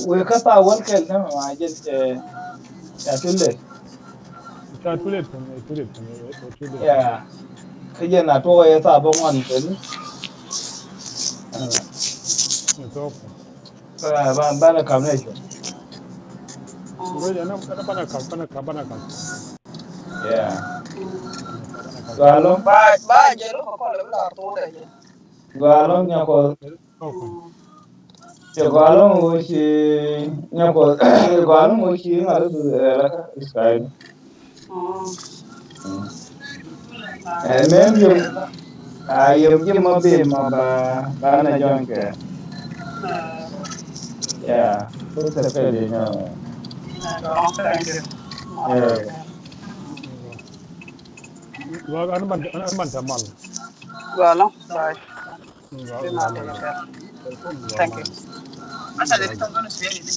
we ka ta wal kel na ma je ya tulle It's too late for me. Too late for me. Too late. ya ka je na to ya ta ba ngon kel It's okay. ba na kam ne jo Because ana bana kam. ya Bana kam. galong ba jelo ko ko le la to de je galong nya ko Okay. je galong wo shi nya ko galong wo shi ngala du la ka israel mem yum yum ji ma be ma ba na jon ke ya fursa pe de nya thank you ya Well, ana man tamal. wala bye Well, be ma te well, ka thank you well, asa de well. ton don se ni